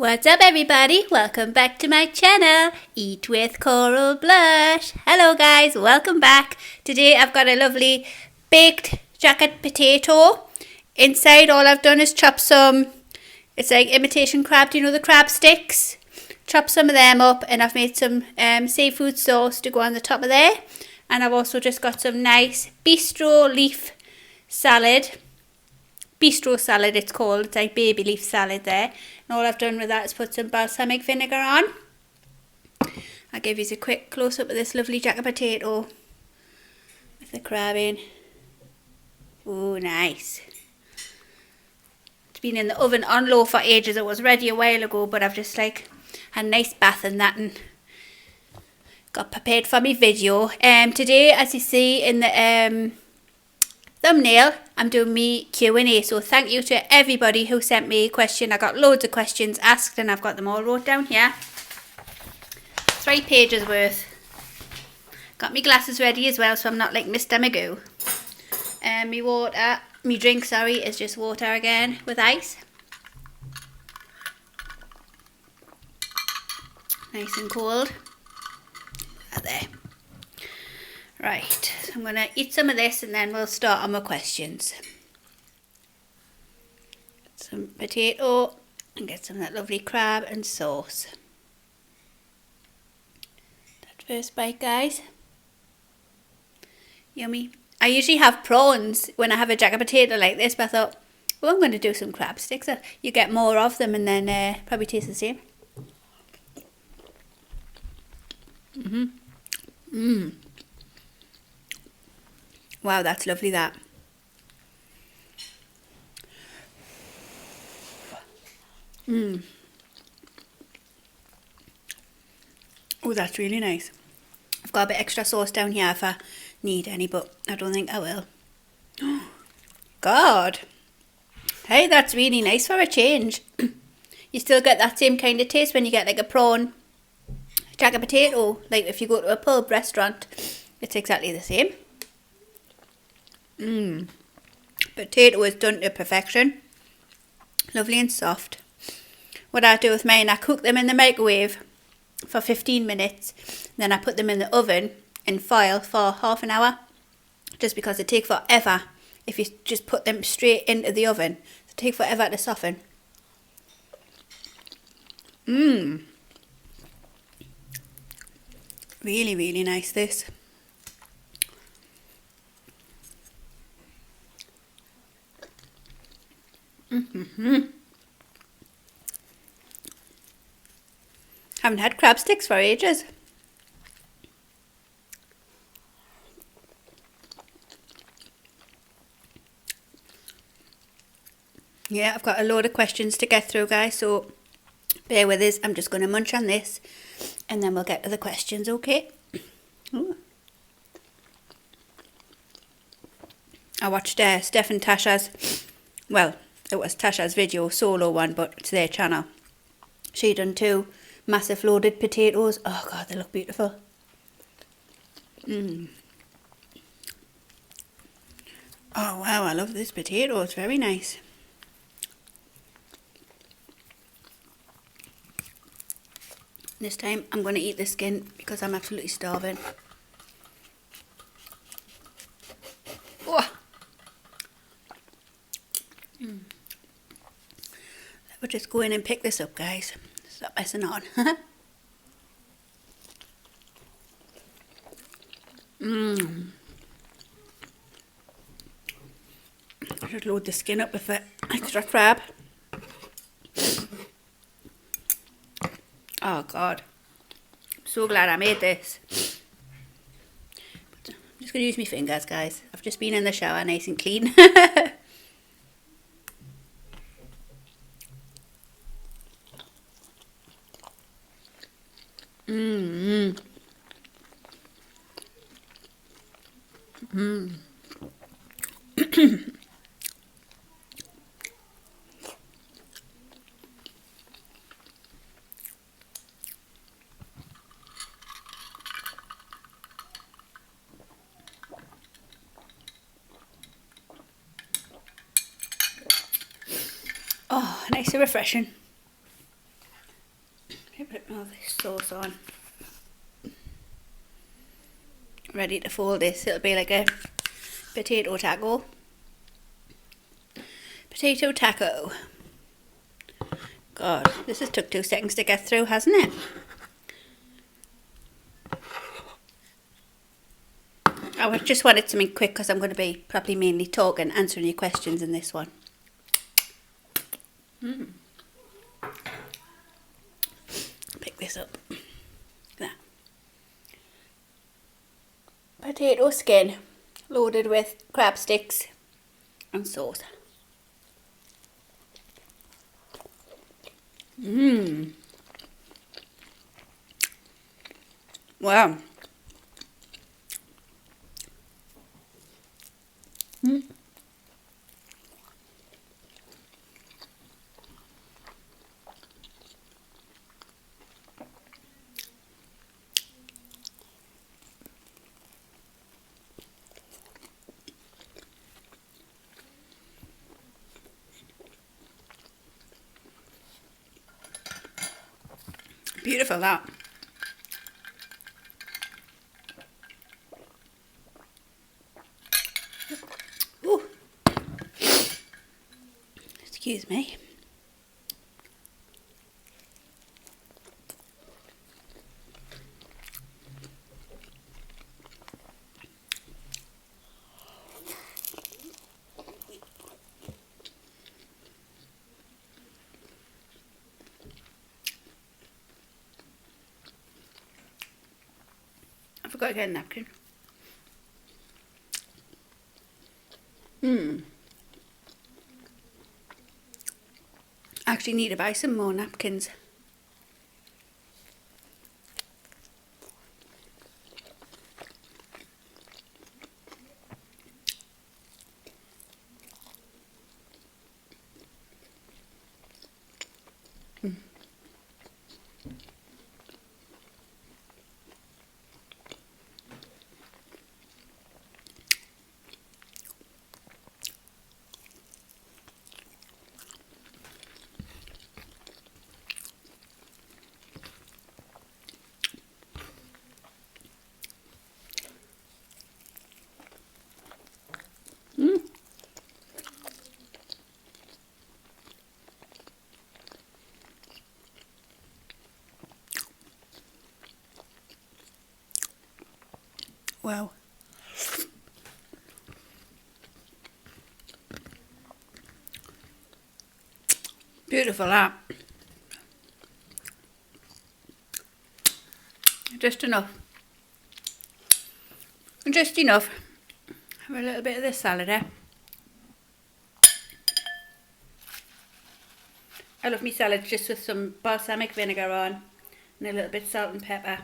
What's up everybody? Welcome back to my channel, Eat with Coral Blush. Hello guys, welcome back. Today I've got a lovely baked jacket potato. Inside all I've done is chop some, it's like imitation crab, do you know the crab sticks? Chop some of them up and I've made some seafood sauce to go on the top of there. And I've also just got some nice bistro leaf salad. Bistro salad it's called, it's like baby leaf salad there. And all I've done with that is put some balsamic vinegar on. I'll give you a quick close up of this lovely jacket potato with the crab in. Oh, nice. It's been in the oven on low for ages. It was ready a while ago, but I've just like had a nice bath and that and got prepared for my video. Today, as you see in the thumbnail, I'm doing me Q&A, so thank you to everybody who sent me a question. I got loads of questions asked and I've got them all wrote down here. 3 pages worth. Got my glasses ready as well, so I'm not like Mr. Magoo. Me drink, sorry, is just water again with ice. Nice and cold. There. Right, so I'm going to eat some of this and then we'll start on my questions. Get some potato and get some of that lovely crab and sauce. That first bite, guys. Yummy. I usually have prawns when I have a jacket potato like this, but I thought, well, I'm going to do some crab sticks. You get more of them and then probably taste the same. Wow, that's lovely, that. Oh, that's really nice. I've got a bit extra sauce down here if I need any, but I don't think I will. God. Hey, that's really nice for a change. You still get that same kind of taste when you get like a prawn jacket potato. Like if you go to a pub restaurant, it's exactly the same. Potato is done to perfection. Lovely and soft. What I do with mine, I cook them in the microwave for 15 minutes. Then I put them in the oven in foil for half an hour. Just because they take forever if you just put them straight into the oven. They take forever to soften. Really, really nice this. Haven't had crab sticks for ages. Yeah, I've got a load of questions to get through, guys, so bear with us. I'm just going to munch on this and then we'll get to the questions, okay? Ooh. I watched Steph and Tasha's, well, it was Tasha's video, solo one, but it's their channel. She done 2 massive loaded potatoes. Oh God, they look beautiful. Oh wow, I love this potato. It's very nice. This time I'm going to eat the skin because I'm absolutely starving. Oh. We'll just go in and pick this up, guys. Stop messing on. I should load the skin up with the extra crab. Oh God. I'm so glad I made this. I'm just going to use my fingers, guys. I've just been in the shower nice and clean. Oh, nice and refreshing. sauce on. Ready to fold this. It'll be like a potato taco. Potato taco. God, this has took 2 seconds to get through, hasn't it? I just wanted something quick because I'm going to be probably mainly talking, answering your questions in this one. Pick this up. That. Potato skin loaded with crab sticks and sauce. Wow. Beautiful, that. Ooh. Excuse me. I forgot to get a napkin. Actually need to buy some more napkins. Wow. Beautiful, that. Just enough. Just enough. Have a little bit of this salad there. I love my salads just with some balsamic vinegar on and a little bit of salt and pepper.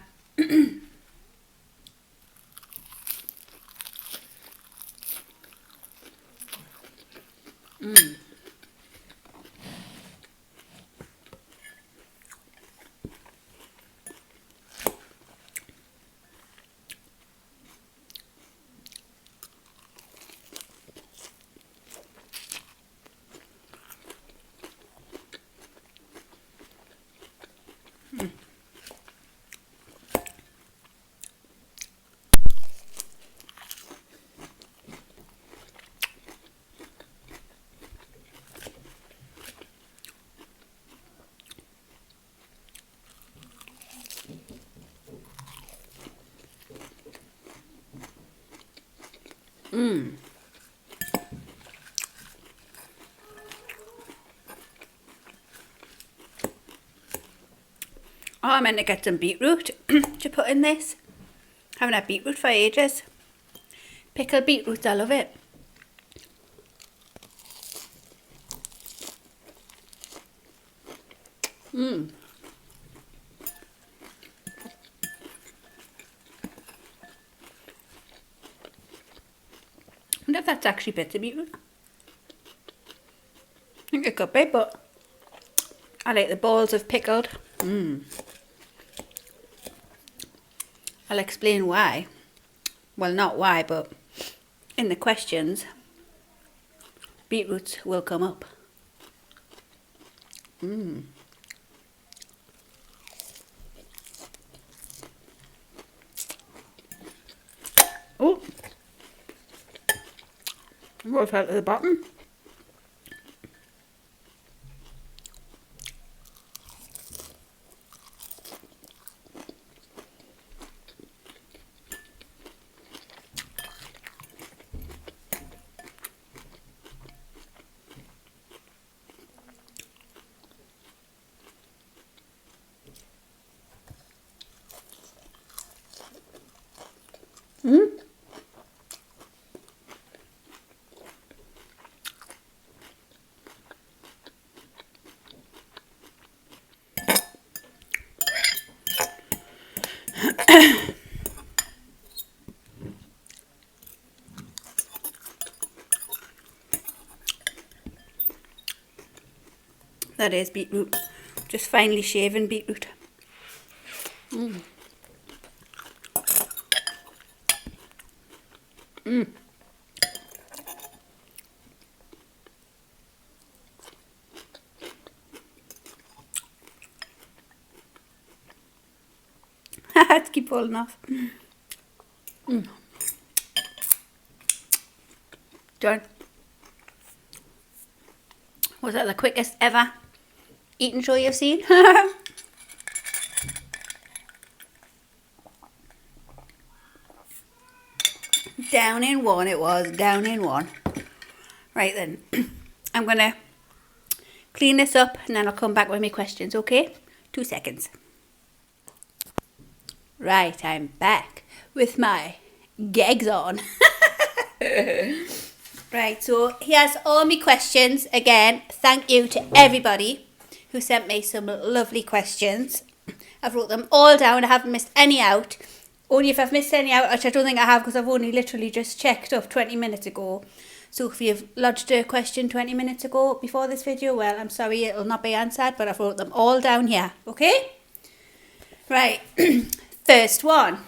Oh, I meant to get some beetroot to put in this. Haven't had beetroot for ages. Pickled beetroots, I love it. I wonder if that's actually bits of beetroot. I think it could be, but I like the balls of pickled. I'll explain why. Well, not why, but in the questions, beetroots will come up. What fell to the bottom? That is beetroot. Just finely shaven beetroot. Let's keep falling off. Done. Was that the quickest ever eating show you've seen? Down in one it was, down in one. Right then, I'm going to clean this up and then I'll come back with my questions, okay? 2 seconds. Right, I'm back with my gags on. Right, so here's all my questions. Again, thank you to everybody who sent me some lovely questions. I've wrote them all down. I haven't missed any out. Only if I've missed any out, which I don't think I have because I've only literally just checked up 20 minutes ago. So if you've lodged a question 20 minutes ago before this video, well, I'm sorry it'll not be answered, but I've wrote them all down here, okay? Right, first one.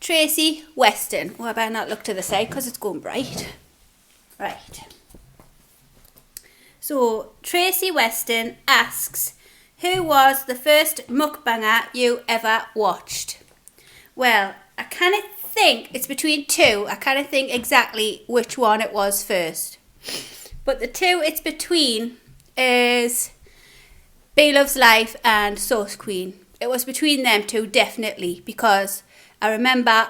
Tracy Weston. Oh, I better not look to the side because it's going bright. Right. So, Tracy Weston asks, who was the first mukbanger you ever watched? Well, I kind of think it's between two. I kind of think exactly which one it was first. But the two it's between is Bay Loves Life and Sauce Queen. It was between them two, definitely, because I remember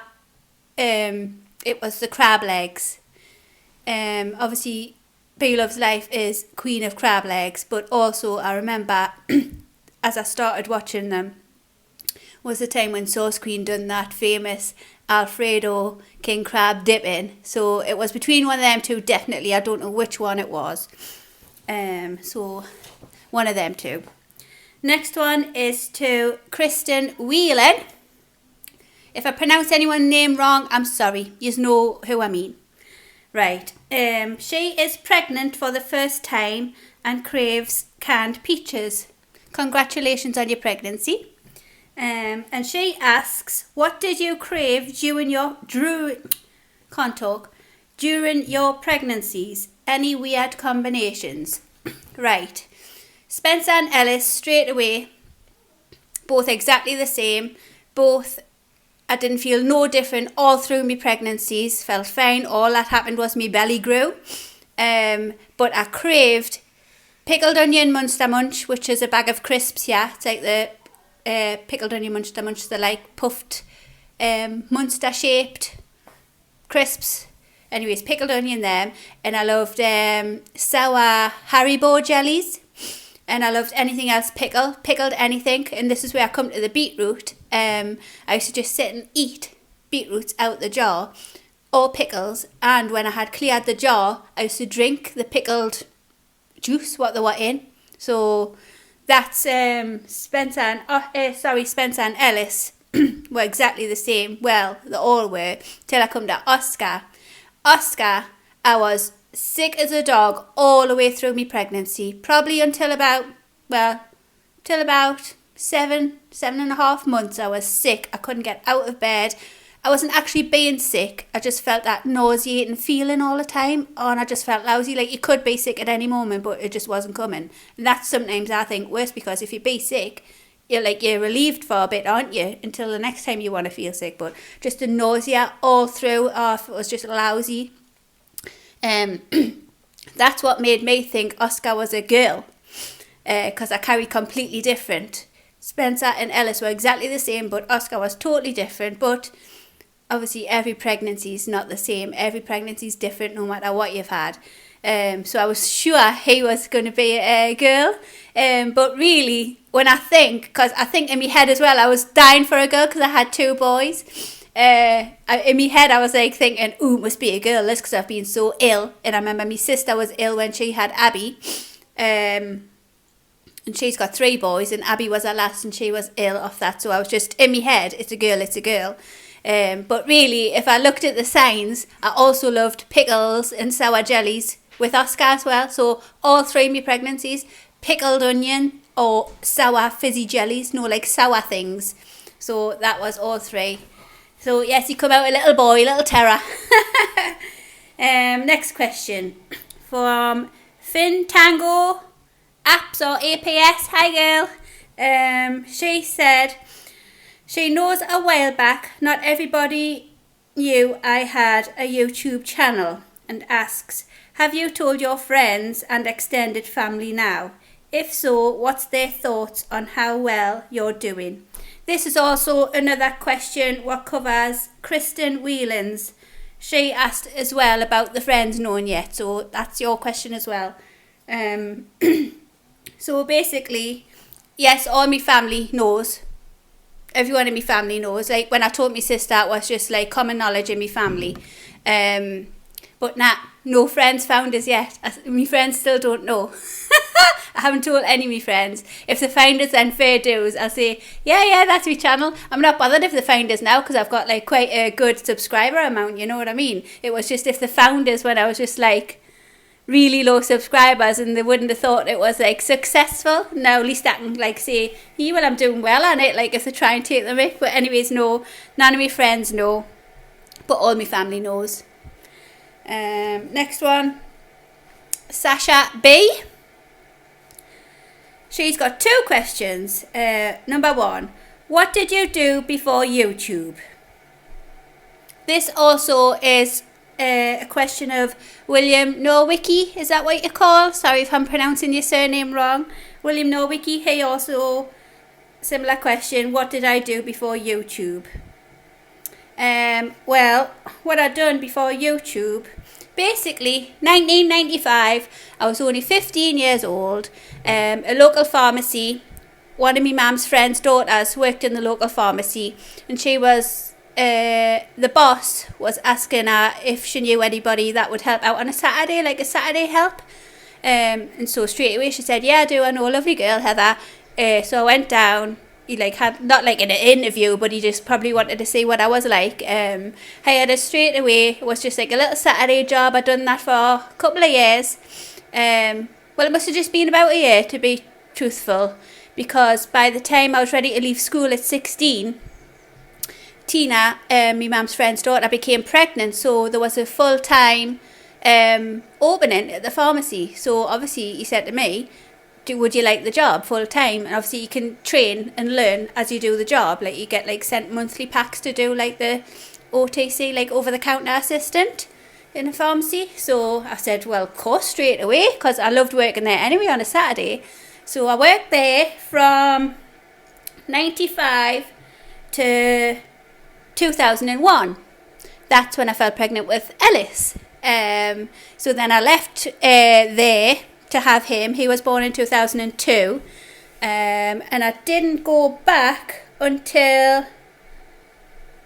it was the crab legs. Obviously, Bay Loves Life is Queen of Crab Legs, but also I remember as I started watching them was the time when Sauce Queen done that famous Alfredo King Crab dipping. So it was between one of them two, definitely. I don't know which one it was. So one of them two. Next one is to Kristen Whelan. If I pronounce anyone's name wrong, I'm sorry. You know who I mean. Right. She is pregnant for the first time and craves canned peaches. Congratulations on your pregnancy. And she asks, what did you crave during your pregnancies? Any weird combinations? Right. Spencer and Ellis straight away, both exactly the same. Both, I didn't feel no different all through my pregnancies. Felt fine. All that happened was my belly grew. But I craved pickled onion Munster Munch, which is a bag of crisps, yeah. It's like the pickled onion Munster Munch. They're like puffed Munster shaped crisps. Anyways, pickled onion them. And I loved sour Haribo jellies. And I loved anything else pickled anything. And this is where I come to the beetroot. I used to just sit and eat beetroots out the jar, or pickles. And when I had cleared the jar, I used to drink the pickled juice, what they were in. So that's Spencer and Ellis were exactly the same. Well, they all were, till I come to Oscar. Oscar, I was sick as a dog all the way through my pregnancy, probably until about 7.5 months. I was sick. I couldn't get out of bed. I wasn't actually being sick. I just felt that nauseating feeling all the time, and I just felt lousy. Like, you could be sick at any moment, but it just wasn't coming. And that's sometimes, I think, worse, because if you be sick, you're relieved for a bit, aren't you, until the next time you want to feel sick. But just the nausea all through, it was just lousy. Um, that's what made me think Oscar was a girl, because I carried completely different. Spencer and Ellis were exactly the same, but Oscar was totally different. But obviously every pregnancy is not the same. Every pregnancy is different no matter what you've had. So I was sure he was going to be a girl. But really, when I think, because I think in my head as well, I was dying for a girl because I had 2 boys. In my head, I was like thinking, ooh, it must be a girl, this because I've been so ill. And I remember my sister was ill when she had Abby. And she's got 3 boys, and Abby was her last, and she was ill of that. So I was just, in my head, it's a girl, it's a girl. But really, if I looked at the signs, I also loved pickles and sour jellies with Oscar as well. So all 3 of my pregnancies, pickled onion or sour fizzy jellies, no, like sour things. So that was all 3. So yes, he come out a little boy, little terror. Next question from Fin Tango Apps or APS. Hi girl. She said she knows a while back not everybody knew I had a YouTube channel, and asks, have you told your friends and extended family now? If so, what's their thoughts on how well you're doing? This is also another question what covers Kristen Whelan's. She asked as well about the friends known yet, so that's your question as well. So basically, yes, all my family knows. Everyone in my family knows. Like when I told my sister, it was just like common knowledge in my family. But no friends found us yet. My friends still don't know. I haven't told any of my friends. If they find us, then fair dues. I'll say, yeah, that's my channel. I'm not bothered if they find us now, because I've got like quite a good subscriber amount, you know what I mean? It was just if they found us when I was just like really low subscribers, and they wouldn't have thought it was like successful. Now at least I can like say, yeah, well, I'm doing well on it, like if they try and take the mic. But anyways, no, none of my friends know, but all my family knows. Next one, Sasha B. She's got 2 questions. Number 1, what did you do before YouTube? This also is a question of William Nowicki. Is that what you call? Sorry if I'm pronouncing your surname wrong. William Nowicki. He also, similar question, what did I do before YouTube? Well, what I'd done before YouTube, basically 1995, I was only 15 years old. A local pharmacy, one of my mum's friend's daughters worked in the local pharmacy, and she was, the boss was asking her if she knew anybody that would help out on a Saturday, like a Saturday help. And so straight away she said, yeah, I do, I know a lovely girl, Heather. So I went down. He like had, not like in an interview, but he just probably wanted to see what I was like. I had it straight away. It was just like a little Saturday job. I'd done that for a couple of years. Well, it must have just been about a year, to be truthful, because by the time I was ready to leave school at 16, Tina, my mum's friend's daughter, became pregnant. So there was a full-time opening at the pharmacy. So obviously he said to me, would you like the job full time? And obviously you can train and learn as you do the job. Like you get like sent monthly packs to do like the OTC, like over the counter assistant in a pharmacy. So I said, well, of course, straight away, because I loved working there anyway on a Saturday. So I worked there from 95 to 2001. That's when I fell pregnant with Ellis. So then I left there to have him. He was born in 2002, and I didn't go back until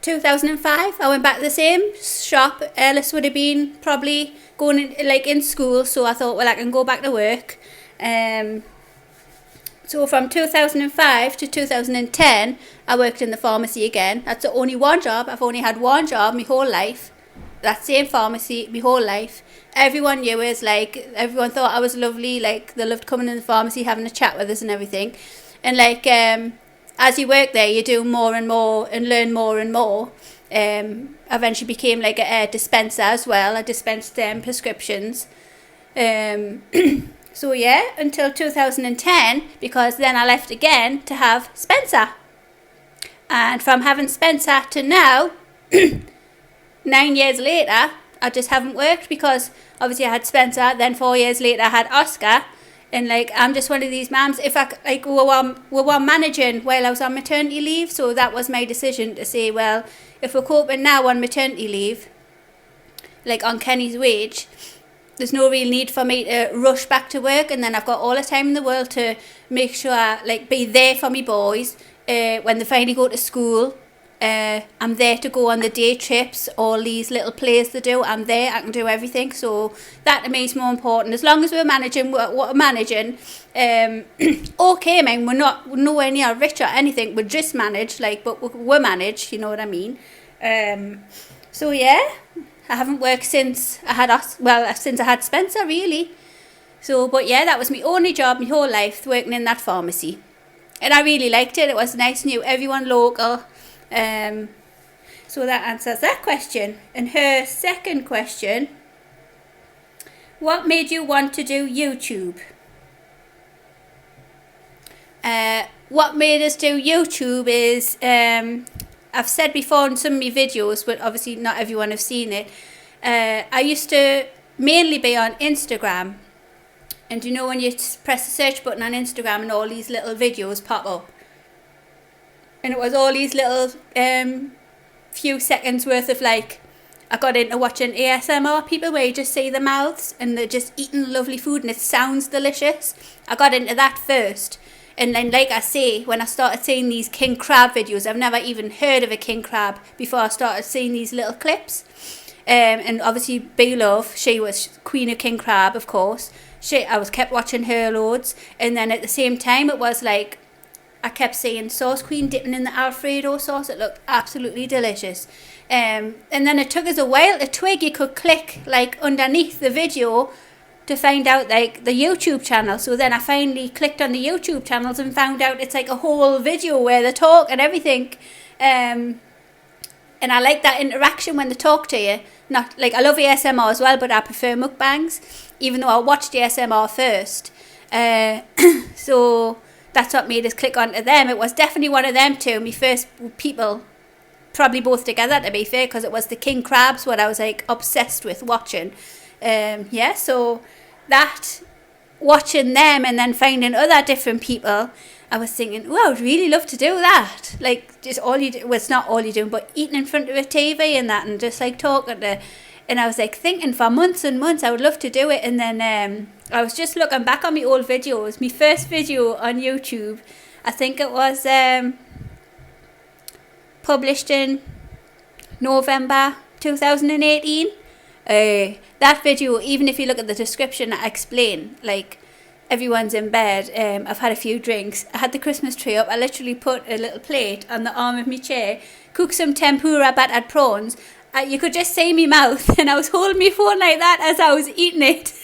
2005. I went back to the same shop. Ellis would have been probably going in school, so I thought, well, I can go back to work. So from 2005 to 2010, I worked in the pharmacy again. That's the only one job. I've only had one job my whole life. That same pharmacy my whole life. Everyone knew us, like everyone thought I was lovely, like they loved coming in the pharmacy, having a chat with us and everything. And like as you work there, you do more and more and learn more and more. Eventually became like a dispenser as well. I dispensed prescriptions. So yeah, until 2010, because then I left again to have Spencer. And from having Spencer to now, 9 years later, I just haven't worked, because obviously I had Spencer, then 4 years later I had Oscar, and like I'm just one of these mums. If I like we were managing while I was on maternity leave, so that was my decision to say, well, if we're coping now on maternity leave, like on Kenny's wage, there's no real need for me to rush back to work, and then I've got all the time in the world to make sure I like be there for me boys when they finally go to school. I'm there to go on the day trips, all these little plays they do. I'm there, I can do everything. So that to me is more important. As long as we're managing what we're managing, okay, I mean, we're nowhere near rich or anything. We're just managed, like, but we're managed, you know what I mean? So yeah, I haven't worked since I had Spencer, really. So, but yeah, that was my only job my whole life, working in that pharmacy. And I really liked it. It was nice, knew everyone local. So that answers that question. And her second question, what made you want to do YouTube? What made us do YouTube is, I've said before in some of my videos, but obviously not everyone has seen it. I used to mainly be on Instagram. And you know when you press the search button on Instagram and all these little videos pop up? And it was all these little few seconds worth of, like, I got into watching ASMR people where you just see the mouths and they're just eating lovely food and it sounds delicious. I got into that first. And then, like I say, when I started seeing these king crab videos, I've never even heard of a king crab before I started seeing these little clips. And obviously B-Love, she was queen of king crab, of course. I was kept watching her loads. And then at the same time, it was like, I kept seeing Sauce Queen dipping in the Alfredo sauce. It looked absolutely delicious. And then it took us a while to twig you could click like underneath the video to find out like the YouTube channel. So then I finally clicked on the YouTube channels and found out it's like a whole video where they talk and everything. And I like that interaction when they talk to you. Not like, I love ASMR as well, but I prefer mukbangs, even though I watched ASMR first. So that's what made us click onto them. It was definitely one of them two, my first people, probably both together to be fair, because it was the king crabs what I was like obsessed with watching. Yeah, so that, watching them and then finding other different people, I was thinking, oh, I would really love to do that. Like, just all you do, well, it's not all you're doing, but eating in front of a TV and that, and just like talking to, and I was like thinking for months and months I would love to do it. And then I was just looking back on my old videos. My first video on YouTube, I think it was published in November 2018. That video, even if you look at the description, I explain, like, everyone's in bed, I've had a few drinks, I had the Christmas tree up, I literally put a little plate on the arm of my chair, cooked some tempura battered prawns. You could just see me mouth, and I was holding my phone like that as I was eating it.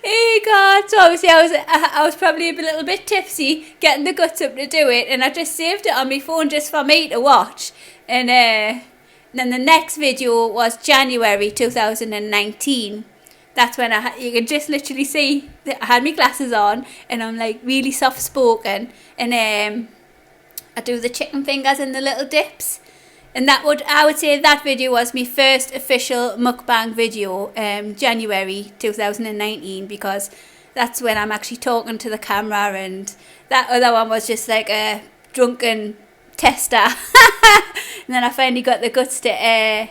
Hey God! So obviously I was probably a little bit tipsy, getting the guts up to do it, and I just saved it on my phone just for me to watch. And then the next video was January 2019. That's when you could just literally see that I had my glasses on, and I'm like really soft spoken, and I do the chicken fingers and the little dips. And I would say that video was my first official mukbang video, January 2019, because that's when I'm actually talking to the camera, and that other one was just like a drunken tester. And then I finally got the guts to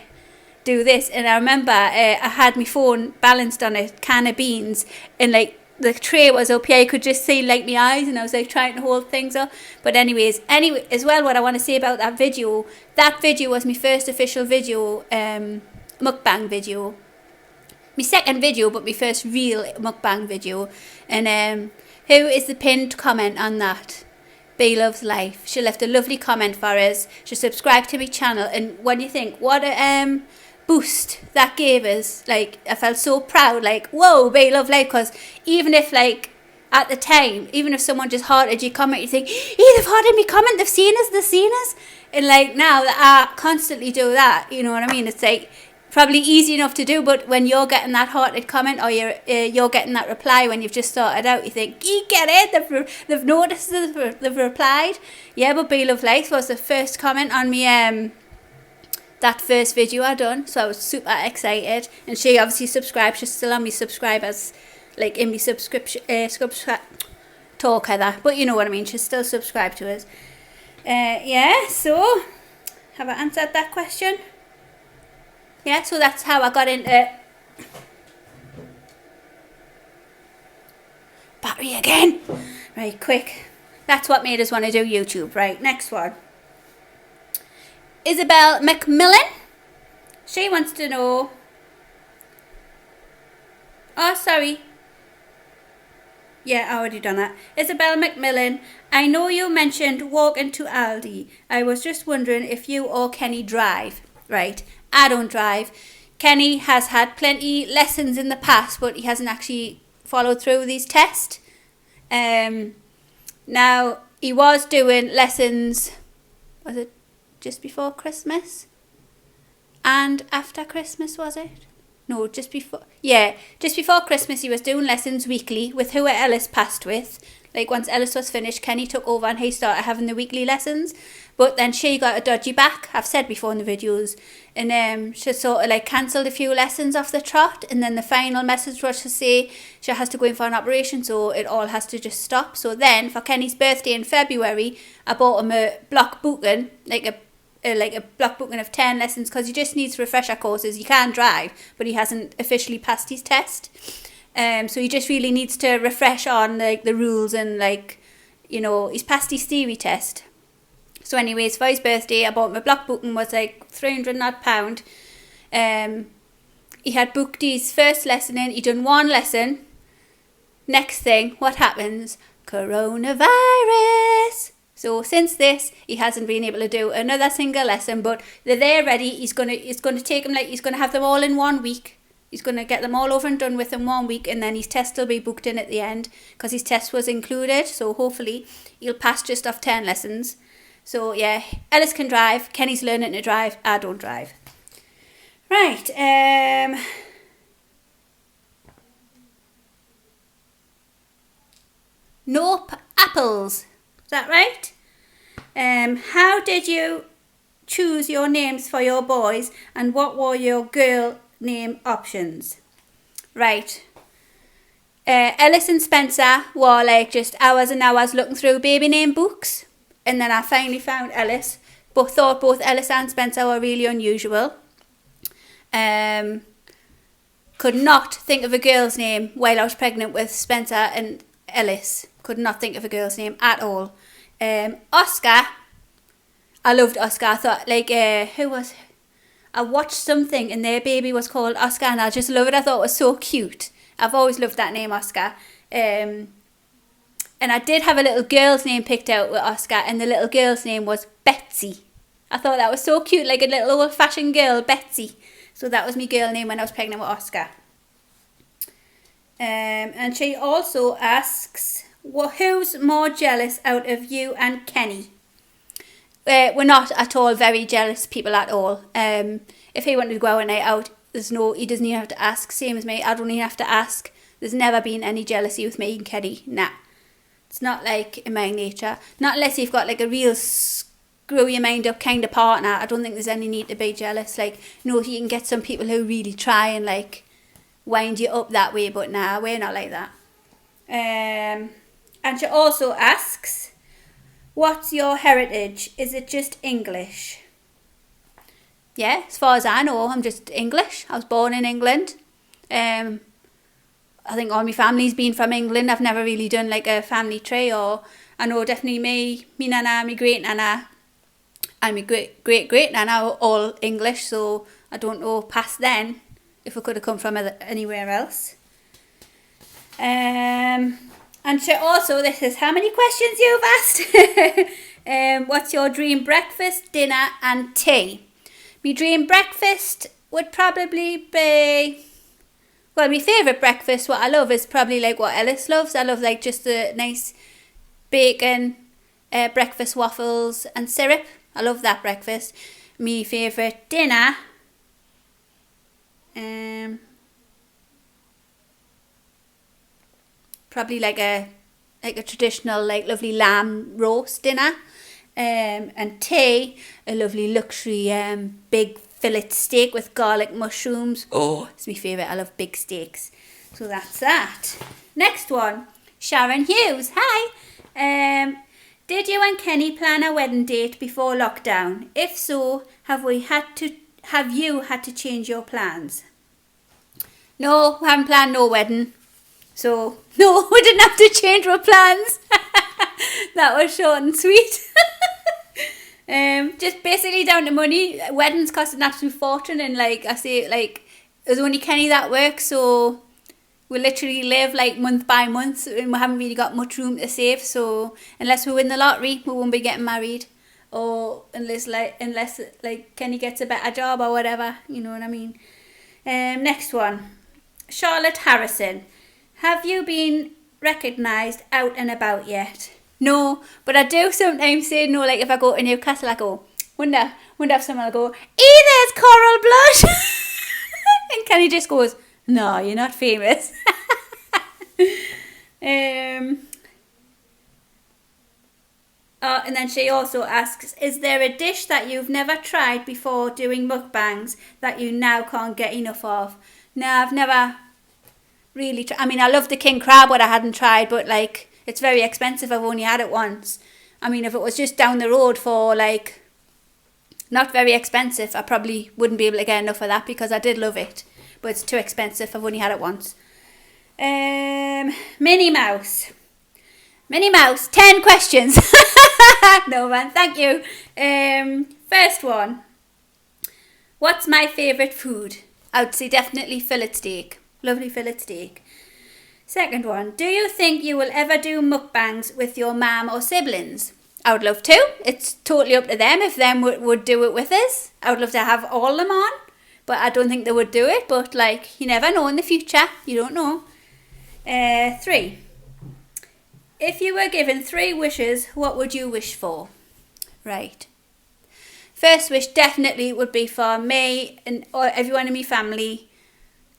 do this, and I remember I had my phone balanced on a can of beans, and like the tray was up here, you could just see like my eyes, and I was like trying to hold things up. But anyway, as well, what I want to say about that video was my first official video, mukbang video, my second video, but my first real mukbang video. And who is the pinned comment on that? B Loves Life. She left a lovely comment for us. She subscribed to my channel, and what do you think? What a boost that gave us. Like, I felt so proud, like, whoa, B Love Life, because even if, like, at the time, even if someone just hearted your comment, you think, hey, they've hearted me comment, they've seen us. And like, now that I constantly do that, you know what I mean, it's like probably easy enough to do, but when you're getting that hearted comment, or you're getting that reply when you've just started out, you think, you get it, they've noticed, they've replied. Yeah, but B Love Life was the first comment on me that first video I done, so I was super excited. And she obviously subscribed. She's still on me subscribers, like in me subscription talk Heather, but you know what I mean. She's still subscribed to us. Yeah, so have I answered that question? Yeah, so that's how I got into battery again. Right, quick. That's what made us want to do YouTube. Right, next one. Isabel McMillan. She wants to know. Oh, sorry. Yeah, I already done that. Isabel McMillan, I know you mentioned walking to Aldi. I was just wondering if you or Kenny drive. Right, I don't drive. Kenny has had plenty lessons in the past, but he hasn't actually followed through with his test. Now, he was doing lessons, was it just before Christmas? And after Christmas, was it? No, just before. Yeah, just before Christmas he was doing lessons weekly with who Ellis passed with. Like once Ellis was finished, Kenny took over and he started having the weekly lessons. But then she got a dodgy back, I've said before in the videos. And she sort of like cancelled a few lessons off the trot. And then the final message was to say she has to go in for an operation, so it all has to just stop. So then for Kenny's birthday in February, I bought him a block booking, like a block booking of 10 lessons, because he just needs refresher courses. He can drive, but he hasn't officially passed his test. So he just really needs to refresh on like the rules and like, you know, he's passed his theory test. So anyways, for his birthday, I bought him a block booking, was like £300 odd. He had booked his first lesson in, he'd done one lesson. Next thing, what happens? Coronavirus. So since this, he hasn't been able to do another single lesson, but they're there ready. He's gonna take them, like he's gonna have them all in 1 week. He's gonna get them all over and done with in 1 week, and then his test will be booked in at the end because his test was included. So hopefully he'll pass just off 10 lessons. So yeah, Ellis can drive. Kenny's learning to drive. I don't drive. Right. Nope. Apples. Is that right? How did you choose your names for your boys, and what were your girl name options? Right. Ellis and Spencer were like just hours and hours looking through baby name books, and then I finally found Ellis. Thought both Ellis and Spencer were really unusual. Could not think of a girl's name while I was pregnant with Spencer and Ellis. Could not think of a girl's name at all. Oscar, I loved Oscar. I thought like I watched something and their baby was called Oscar, and I just love it. I thought it was so cute. I've always loved that name, Oscar. And I did have a little girl's name picked out with Oscar, and the little girl's name was Betsy. I thought that was so cute, like a little old-fashioned girl, Betsy. So that was my girl name when I was pregnant with Oscar. And she also asks, well, who's more jealous out of you and Kenny? We're not at all very jealous people at all. If he wanted to go out a night out, he doesn't even have to ask. Same as me, I don't even have to ask. There's never been any jealousy with me and Kenny. Nah. It's not like in my nature. Not unless you've got like a real screw your mind up kind of partner. I don't think there's any need to be jealous. Like, no, you can get some people who really try and like wind you up that way, but nah, we're not like that. And she also asks, what's your heritage? Is it just English? Yeah, as far as I know, I'm just English. I was born in England. I think all my family's been from England. I've never really done like a family tree, or I know definitely me nana, my great nana, and my great nana are all English. So I don't know past then if we could have come from anywhere else. And she also, this is how many questions you've asked. What's your dream breakfast, dinner, and tea? My dream breakfast would probably be. Well, my favourite breakfast, what I love, is probably like what Ellis loves. I love like just the nice bacon, breakfast waffles and syrup. I love that breakfast. My favourite dinner, probably like a traditional like lovely lamb roast dinner. And tea, a lovely luxury big fillet steak with garlic mushrooms. Oh, it's my favourite. I love big steaks. So that's that. Next one, Sharon Hughes. Hi. Did you and Kenny plan a wedding date before lockdown? If so, have you had to change your plans? No, we haven't planned no wedding. So, no, we didn't have to change our plans. That was short and sweet. Just basically down to money. Weddings cost an absolute fortune, and like I say, like there's only Kenny that works, so we literally live like month by month, and we haven't really got much room to save. So unless we win the lottery, we won't be getting married, or unless Kenny gets a better job or whatever. You know what I mean? Next one, Charlotte Harrison. Have you been recognised out and about yet? No, but I do sometimes say no, like if I go to Newcastle, I go, wonder if someone will go, there's Coral Blush. And Kenny just goes, no, you're not famous. And then she also asks, is there a dish that you've never tried before doing mukbangs that you now can't get enough of? No, I've never really tried. I mean, I love the king crab, what I hadn't tried, but like, it's very expensive. I've only had it once. I mean, if it was just down the road for like not very expensive, I probably wouldn't be able to get enough of that because I did love it. But it's too expensive. I've only had it once. Minnie Mouse. 10 questions. No man, thank you. First one. What's my favourite food? I would say definitely fillet steak. Lovely fillet steak. Second one, do you think you will ever do mukbangs with your mum or siblings? I would love to. It's totally up to them if them would do it with us. I would love to have all them on, but I don't think they would do it. But like, you never know in the future. You don't know. 3. If you were given 3 wishes, what would you wish for? Right. First wish definitely would be for me and everyone in my family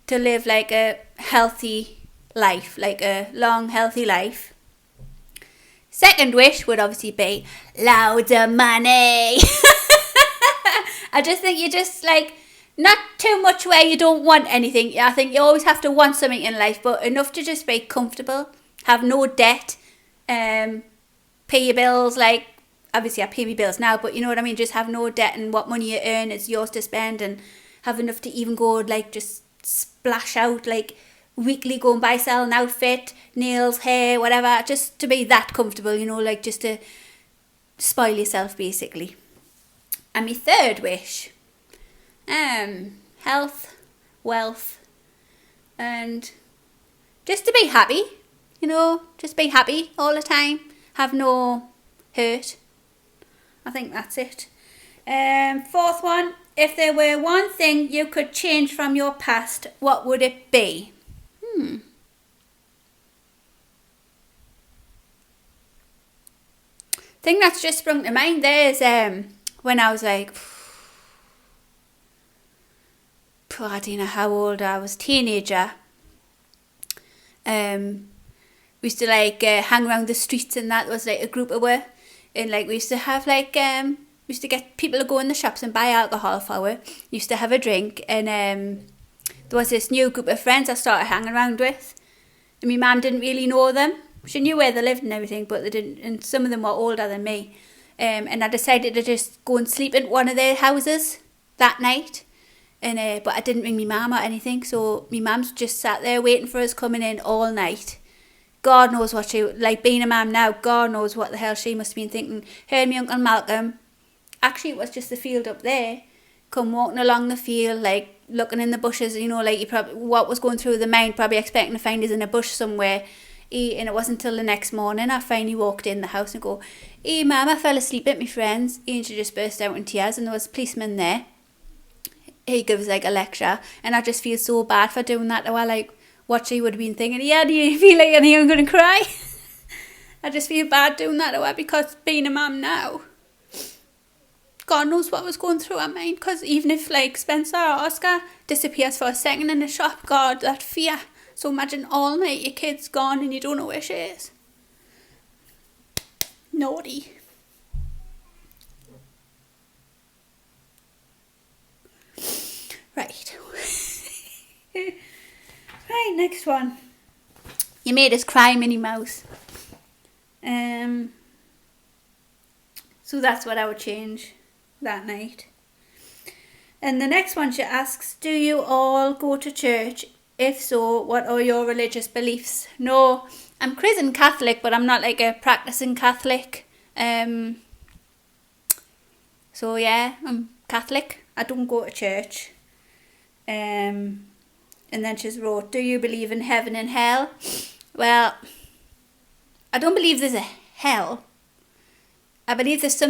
to live like a healthy life, like a long healthy life. Second wish would obviously be loads of money. I just think you just like not too much where you don't want anything. I think you always have to want something in life, but enough to just be comfortable, have no debt, pay your bills. Like obviously I pay my bills now, but you know what I mean, just have no debt, and what money you earn is yours to spend, and have enough to even go like just splash out like weekly, go and buy, sell an outfit, nails, hair, whatever, just to be that comfortable, you know, like just to spoil yourself basically. And my third wish, health, wealth, and just to be happy, you know, just be happy all the time, have no hurt. I think that's it. Fourth one, if there were one thing you could change from your past, what would it be? Thing that's just sprung to mind there is when I was like, I don't know how old I was, teenager. We used to like hang around the streets, and that was like a group of us, and like we used to have like we used to get people to go in the shops and buy alcohol for us. Used to have a drink, and there was this new group of friends I started hanging around with. And my mum didn't really know them. She knew where they lived and everything, but they didn't. And some of them were older than me. And I decided to just go and sleep in one of their houses that night. And but I didn't ring my mum or anything, so my mum's just sat there waiting for us coming in all night. God knows what she, like being a mum now, God knows what the hell she must have been thinking. Her and my Uncle Malcolm, actually it was just the field up there, come walking along the field, like looking in the bushes, you know, like you probably, what was going through the mind, probably expecting to find us in a bush somewhere. And it wasn't until the next morning I finally walked in the house and go, hey mum, I fell asleep at my friend's. And she just burst out in tears, and there was a policeman there. He gives like a lecture, and I just feel so bad for doing that to her, like what she would have been thinking. Yeah, do you feel like I'm going to cry? I just feel bad doing that to her, because being a mum now, God knows what was going through her mind. Because even if like Spencer or Oscar disappears for a second in the shop, God, that fear. So imagine all night your kid's gone and you don't know where she is. Naughty. Right. Right, next one. You made us cry, Minnie Mouse. So that's what I would change that night. And the next one, she asks, do you all go to church? If so, what are your religious beliefs? No, I'm Christian Catholic, but I'm not like a practicing Catholic. So yeah, I'm Catholic. I don't go to church. And then she's wrote, do you believe in heaven and hell? Well, I don't believe there's a hell. I believe there's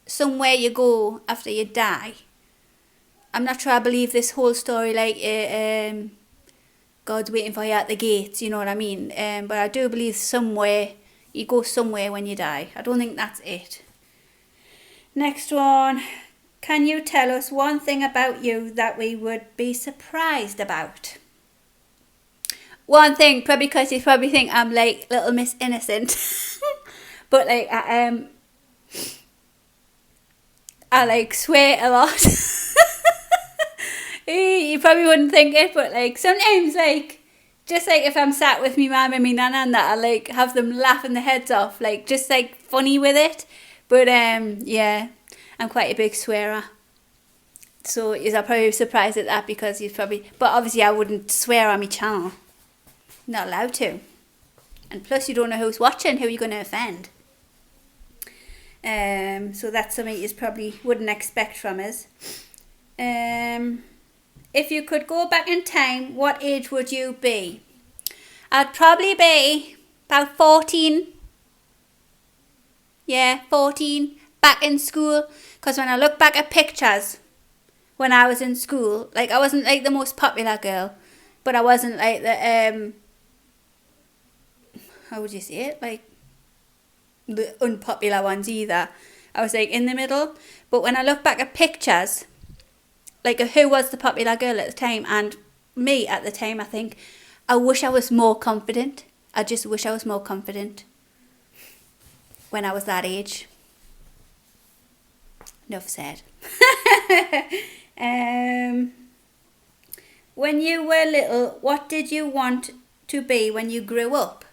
somewhere you go after you die. I'm not sure I believe this whole story like God's waiting for you at the gates, you know what I mean? But I do believe you go somewhere when you die. I don't think that's it. Next one. Can you tell us one thing about you that we would be surprised about? One thing, probably because you probably think I'm like Little Miss Innocent. But like I like swear a lot. You probably wouldn't think it, but like sometimes like just like if I'm sat with me mum and me nana and that, I like have them laughing their heads off, like just like funny with it. But yeah, I'm quite a big swearer. So you're probably surprised at that because but obviously I wouldn't swear on my channel. Not allowed to. And plus you don't know who's watching, who you're going to offend. So that's something you probably wouldn't expect from us. If you could go back in time, what age would you be? I'd probably be about 14. Yeah, 14. Back in school. Because when I look back at pictures when I was in school, like I wasn't like the most popular girl. But I wasn't like the, how would you say it? Like the unpopular ones either. I was like in the middle. But when I look back at pictures, like who was the popular girl at the time and me at the time, I think I wish I was more confident. I just wish I was more confident when I was that age. Enough said. When you were little, what did you want to be when you grew up?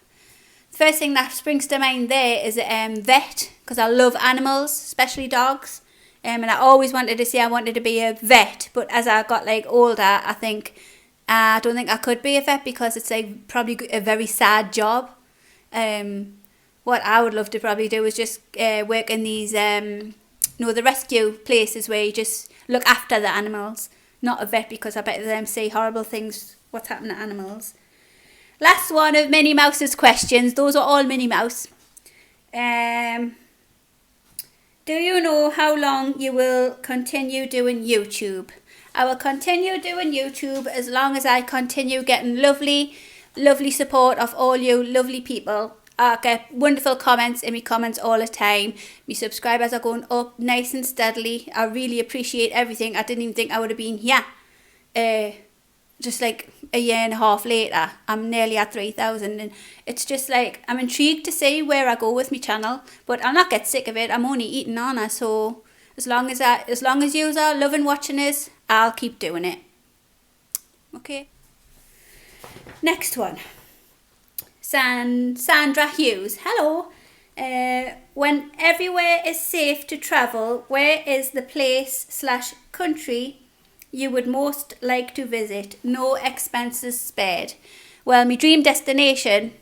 The first thing that springs to mind there is vet, because I love animals, especially dogs. And I always wanted to say I wanted to be a vet, but as I got like older, I don't think I could be a vet because it's like probably a very sad job. What I would love to probably do is just work in these, the rescue places where you just look after the animals. Not a vet because I bet them say horrible things, what's happened to animals. Last one of Minnie Mouse's questions. Those are all Minnie Mouse. Do you know how long you will continue doing YouTube? I will continue doing YouTube as long as I continue getting lovely, lovely support of all you lovely people. I get wonderful comments in my comments all the time. My subscribers are going up nice and steadily. I really appreciate everything. I didn't even think I would have been here. Just like a year and a half later, I'm nearly at 3,000, and it's just like I'm intrigued to see where I go with my channel, but I'll not get sick of it. I'm only eating on her, so as long as you are loving watching us, I'll keep doing it. Okay. Next one. Sandra Hughes. Hello. When everywhere is safe to travel, where is the place/country you would most like to visit? No expenses spared. Well, my dream destination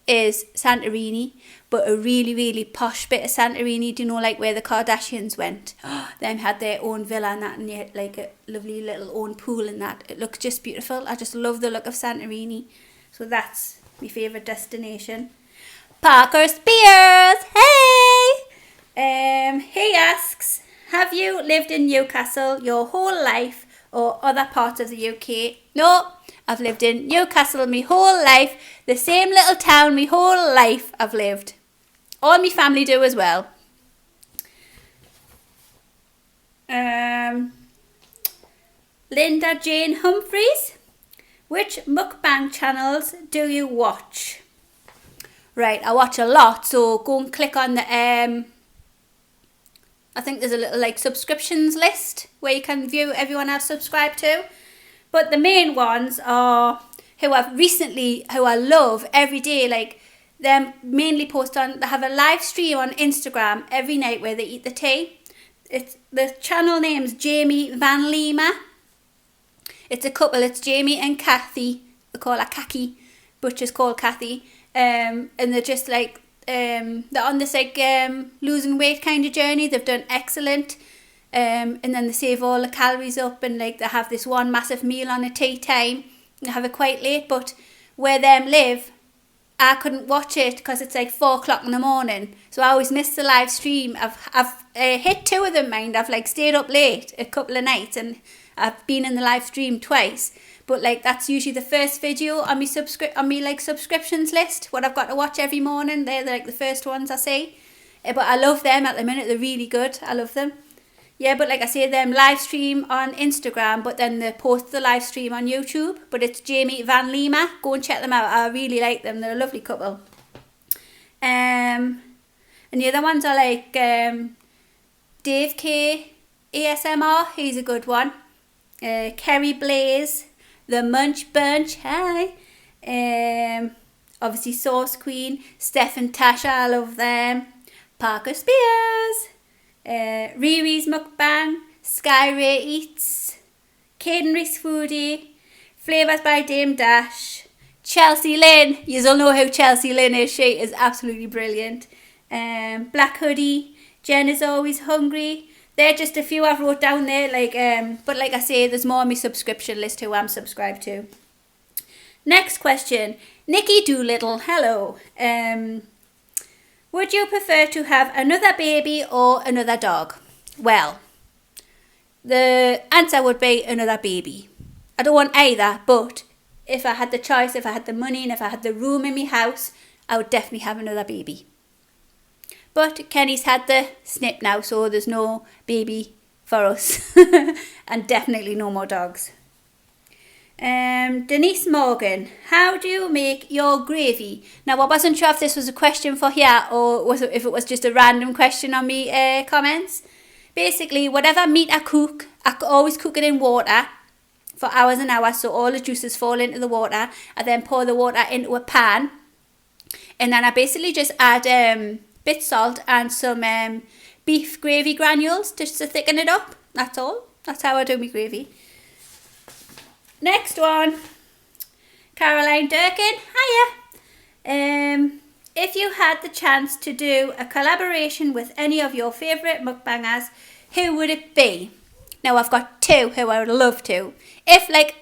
is Santorini, but a really, really posh bit of Santorini. Do you know, like where the Kardashians went? Them had their own villa and that, and they had like a lovely little own pool and that. It looks just beautiful. I just love the look of Santorini. So that's my favourite destination. Parker Spears, hey! He asks, have you lived in Newcastle your whole life or other parts of the UK? No, I've lived in Newcastle my whole life. The same little town my whole life I've lived. All my family do as well. Linda Jane Humphreys, which mukbang channels do you watch? Right, I watch a lot, so go and click on the I think there's a little like subscriptions list where you can view everyone I've subscribed to. But the main ones are who I love every day. Like, them mainly post on, they have a live stream on Instagram every night where they eat the tea. It's the channel name's Jamie Van Lima. It's a couple, it's Jamie and Kathy. They call her Kaki, but she's called Kathy. And they're just like, they're on this like losing weight kind of journey. They've done excellent. And then they save all the calories up, and like they have this one massive meal on a tea time. They have it quite late, but where them live, I couldn't watch it because it's like 4 o'clock in the morning. So I always miss the live stream. I've hit 2 of them, mind. I've like stayed up late a couple of nights, and I've been in the live stream twice. But like that's usually the first video on me like subscriptions list. What I've got to watch every morning. They're like the first ones I see. But I love them at the minute. They're really good. I love them. Yeah, but like I say, them live stream on Instagram, but then they post the live stream on YouTube. But it's Jamie Van Lima. Go and check them out. I really like them. They're a lovely couple. And the other ones are like Dave K ASMR. He's a good one. Kerry Blaze, The Munch Bunch. Hi. Obviously Sauce Queen, Steph and Tasha. I love them. Parker Spears. Riri's Mukbang, Sky Ray Eats, Caden Reese Foodie, Flavours by Dame Dash, Chelsea Lynn. You all know who Chelsea Lynn is. She is absolutely brilliant. Black Hoodie, Jen is Always Hungry. They're just a few I've wrote down there. But like I say, there's more on my subscription list who I'm subscribed to. Next question, Nikki Doolittle. Hello. Would you prefer to have another baby or another dog? Well, the answer would be another baby. I don't want either, but if I had the choice, if I had the money and if I had the room in my house, I would definitely have another baby. But Kenny's had the snip now, so there's no baby for us. And definitely no more dogs. Denise Morgan, how do you make your gravy? Now, I wasn't sure if this was a question for here or if it was just a random question on me comments. Basically, whatever meat I cook, I always cook it in water for hours and hours, so all the juices fall into the water. I then pour the water into a pan, and then I basically just add bit salt and some beef gravy granules just to thicken it up. That's all. That's how I do my gravy. Next one, Caroline Durkin. Hiya. If you had the chance to do a collaboration with any of your favourite mukbangers, who would it be? Now, I've got 2 who I would love to. If, like,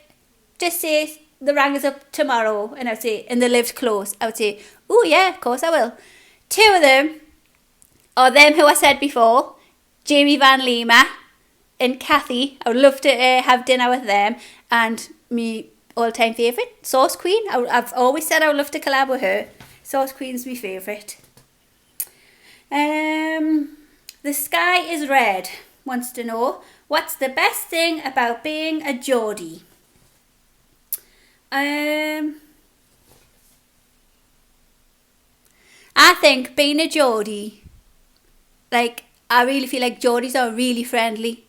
just say the rang is up tomorrow and they lived close, I would say, oh yeah, of course I will. 2 of them are them who I said before, Jamie Van Lima and Kathy. I would love to have dinner with them. And me all-time favourite, Sauce Queen. I've always said I would love to collab with her. Sauce Queen's my favourite. The Sky is Red wants to know, what's the best thing about being a Geordie? I think being a Geordie, like, I really feel like Geordies are really friendly.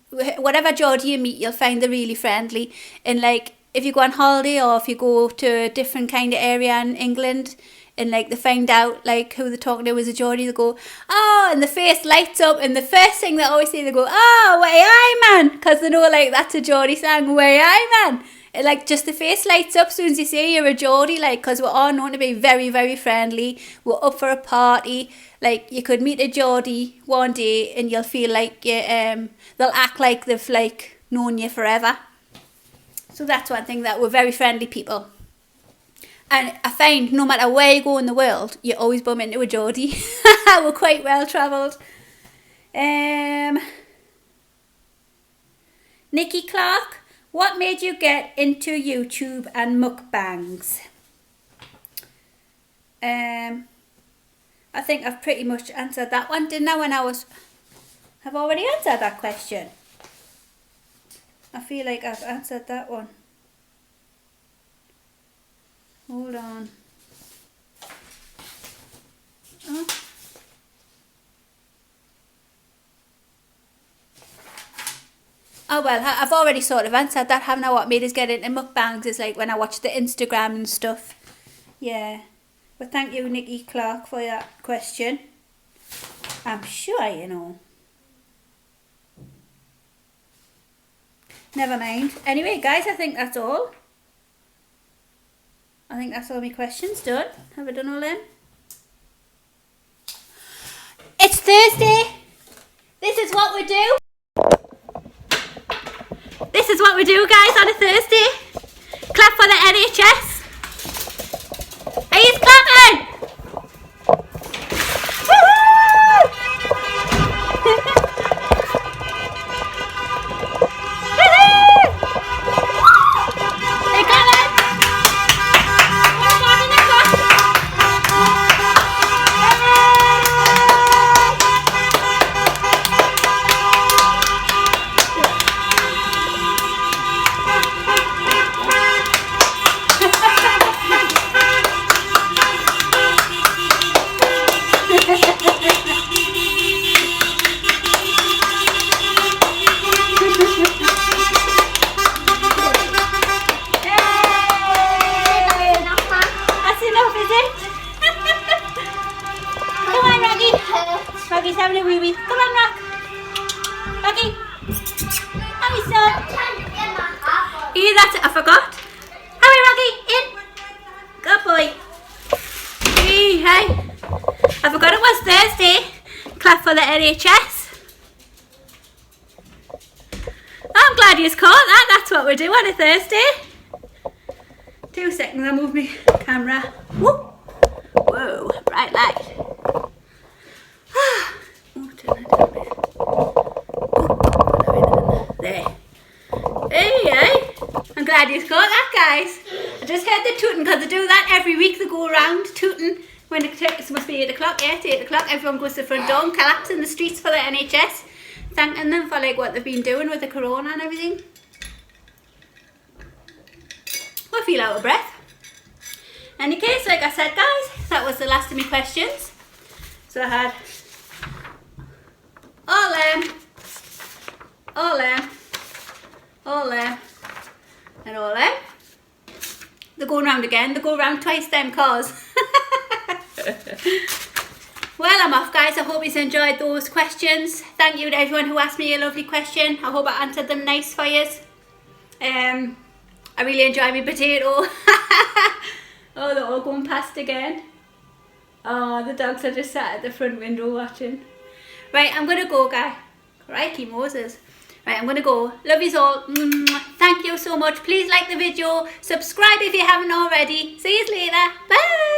Whatever Geordie you meet, you'll find they're really friendly. And like, if you go on holiday or if you go to a different kind of area in England and like they find out like who they're talking to is a Geordie, they go, oh, and the face lights up, and the first thing they always say, they go, oh, way I man, because they know like that's a Geordie song, way I man. And, like, just the face lights up as soon as you say you're a Geordie, like, because we're all known to be very, very friendly. We're up for a party. Like, you could meet a Geordie one day and you'll feel like they'll act like they've like known you forever. So that's one thing, that we're very friendly people. And I find no matter where you go in the world, you always bump into a Geordie. We're quite well travelled. Nikki Clark, what made you get into YouTube and mukbangs? I think I've pretty much answered that one, didn't I, I've already answered that question. I feel like I've answered that one. Hold on. Oh well, I've already sort of answered that, haven't I? What made us get into mukbangs is like when I watch the Instagram and stuff. Yeah. But thank you, Nikki Clark, for that question. I'm sure you know. Never mind. Anyway, guys, I think that's all. I think that's all my questions done. Have I done all them? It's Thursday. This is what we do. This is what we do, guys, on a Thursday. Clap for the NHS. Are you clapping? Rocky's having a wee wee. Come on, Rock. Rocky. Have you son? Yeah, that's it. I forgot. Hurry, Rocky. In. Good boy. Hey, hey. I forgot it was Thursday. Clap for the NHS. I'm glad you caught that. That's what we do on a Thursday. 2 seconds. I'll move my camera. Whoa. Whoa. Bright light. There. Hey, hey. I'm glad you caught that, guys. I just heard the tooting because they do that every week. They go around tooting when it must be 8 o'clock. Yeah, it's 8 o'clock. Everyone goes to the front door and collapse in the streets for the NHS, thanking them for like what they've been doing with the corona and everything. I feel out of breath. In any case, like I said, guys, that was the last of my questions. So I had all them, and all them. They're going round again. They go round twice, them cars. Well, I'm off, guys. I hope you enjoyed those questions. Thank you to everyone who asked me a lovely question. I hope I answered them nice for you. I really enjoyed my potato. Oh, they're all going past again. Oh, the dogs are just sat at the front window watching. Right, I'm going to go, guys. Crikey Moses. Right, I'm going to go. Love yous all. Thank you so much. Please like the video. Subscribe if you haven't already. See you later. Bye.